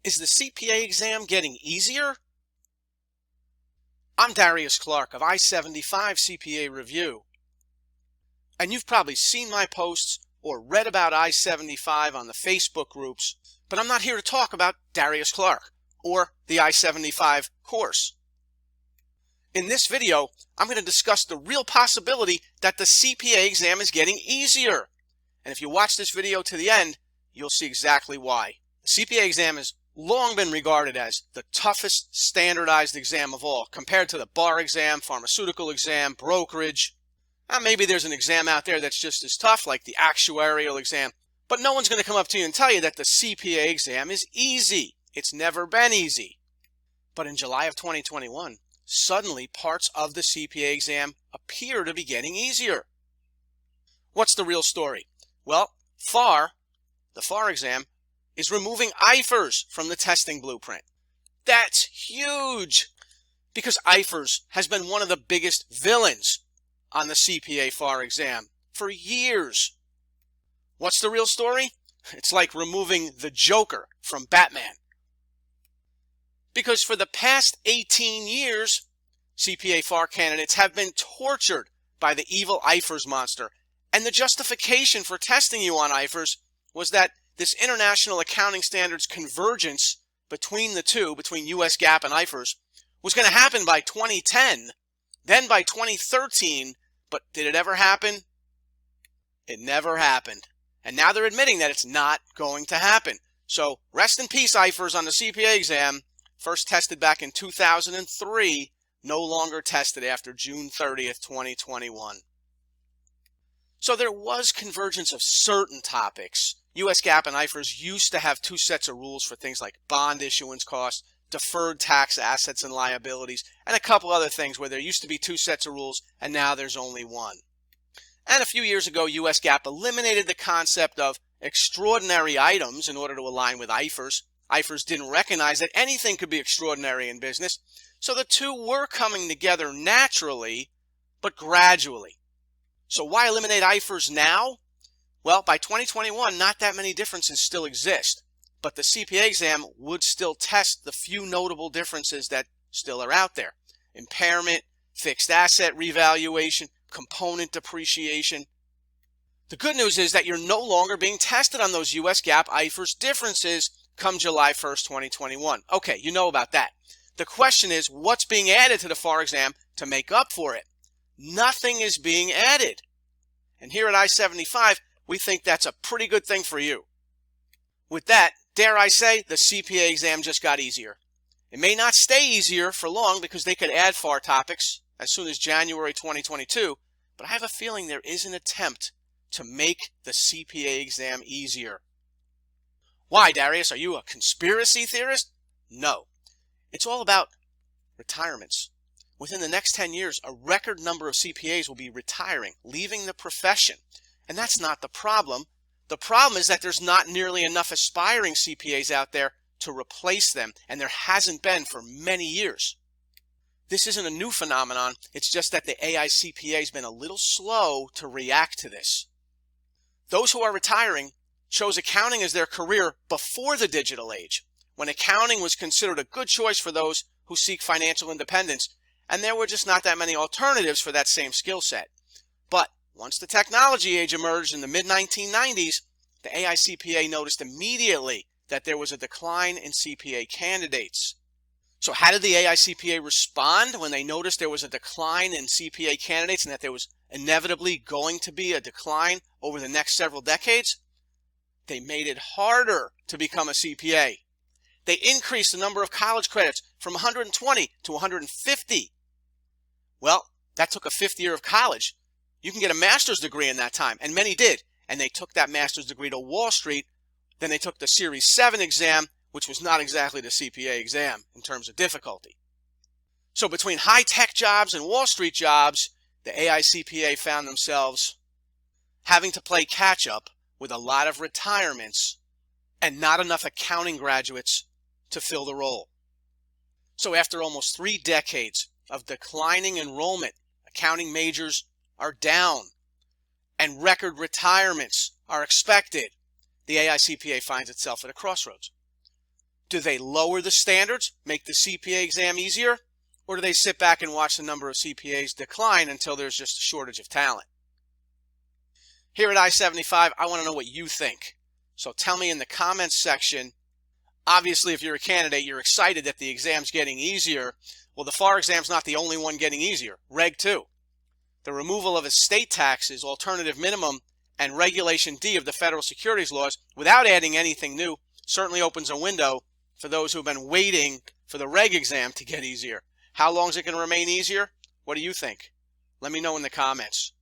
Is the CPA exam getting easier? I'm Darius Clark of I-75 CPA Review. And you've probably seen my posts or read about I-75 on the Facebook groups, but I'm not here to talk about Darius Clark or the I-75 course. In this video, I'm going to discuss the real possibility that the CPA exam is getting easier. And if you watch this video to the end, you'll see exactly why. The CPA exam has long been regarded as the toughest standardized exam of all, compared to the bar exam, pharmaceutical exam, brokerage. Maybe there's an exam out there that's just as tough, like the actuarial exam, but no one's going to come up to you and tell you that the CPA exam is easy. It's never been easy. But in July of 2021, suddenly parts of the CPA exam appear to be getting easier. What's the real story? Well, the FAR exam, is removing IFRS from the testing blueprint. That's huge, because IFRS has been one of the biggest villains on the CPA FAR exam for years. What's the real story? It's like removing the Joker from Batman. Because for the past 18 years, CPA FAR candidates have been tortured by the evil IFRS monster, and the justification for testing you on IFRS was that this international accounting standards convergence between the two, between US GAAP and IFRS, was going to happen by 2010, then by 2013, but did it ever happen? It never happened. And now they're admitting that it's not going to happen. So rest in peace, IFRS, on the CPA exam, first tested back in 2003, no longer tested after June 30th, 2021. So there was convergence of certain topics. US GAAP and IFRS used to have two sets of rules for things like bond issuance costs, deferred tax assets and liabilities, and a couple other things where there used to be two sets of rules and now there's only one. And a few years ago, US GAAP eliminated the concept of extraordinary items in order to align with IFRS. IFRS didn't recognize that anything could be extraordinary in business, so the two were coming together naturally, but gradually. So why eliminate IFRS now? Well, by 2021, not that many differences still exist, but the CPA exam would still test the few notable differences that still are out there. Impairment, fixed asset revaluation, component depreciation. The good news is that you're no longer being tested on those US GAAP IFRS differences come July 1st, 2021. Okay, you know about that. The question is, what's being added to the FAR exam to make up for it? Nothing is being added. And here at I-75, we think that's a pretty good thing for you. With that, dare I say, the CPA exam just got easier. It may not stay easier for long because they could add FAR topics as soon as January 2022, but I have a feeling there is an attempt to make the CPA exam easier. Why, Darius? Are you a conspiracy theorist? No. It's all about retirements. Within the next 10 years, a record number of CPAs will be retiring, leaving the profession. And that's not the problem. The problem is that there's not nearly enough aspiring CPAs out there to replace them, and there hasn't been for many years. This isn't a new phenomenon. It's just that the AICPA has been a little slow to react to this. Those who are retiring chose accounting as their career before the digital age, when accounting was considered a good choice for those who seek financial independence, and there were just not that many alternatives for that same skill set. But once the technology age emerged in the mid-1990s, the AICPA noticed immediately that there was a decline in CPA candidates. So how did the AICPA respond when they noticed there was a decline in CPA candidates and that there was inevitably going to be a decline over the next several decades? They made it harder to become a CPA. They increased the number of college credits from 120 to 150. Well, that took a fifth year of college. You can get a master's degree in that time, and many did. And they took that master's degree to Wall Street. Then they took the Series 7 exam, which was not exactly the CPA exam in terms of difficulty. So between high-tech jobs and Wall Street jobs, the AICPA found themselves having to play catch-up with a lot of retirements and not enough accounting graduates to fill the role. So after almost 3 decades of declining enrollment, accounting majors are down and record retirements are expected. The AICPA finds itself at a crossroads. Do they lower the standards, make the CPA exam easier, or do they sit back and watch the number of CPAs decline until there's just a shortage of talent? Here at I-75, I want to know what you think. So tell me in the comments section. Obviously, if you're a candidate, you're excited that the exam's getting easier. Well, the FAR exam's not the only one getting easier. Reg 2. The removal of estate taxes, alternative minimum, and Regulation D of the federal securities laws without adding anything new certainly opens a window for those who have been waiting for the reg exam to get easier. How long is it going to remain easier? What do you think? Let me know in the comments.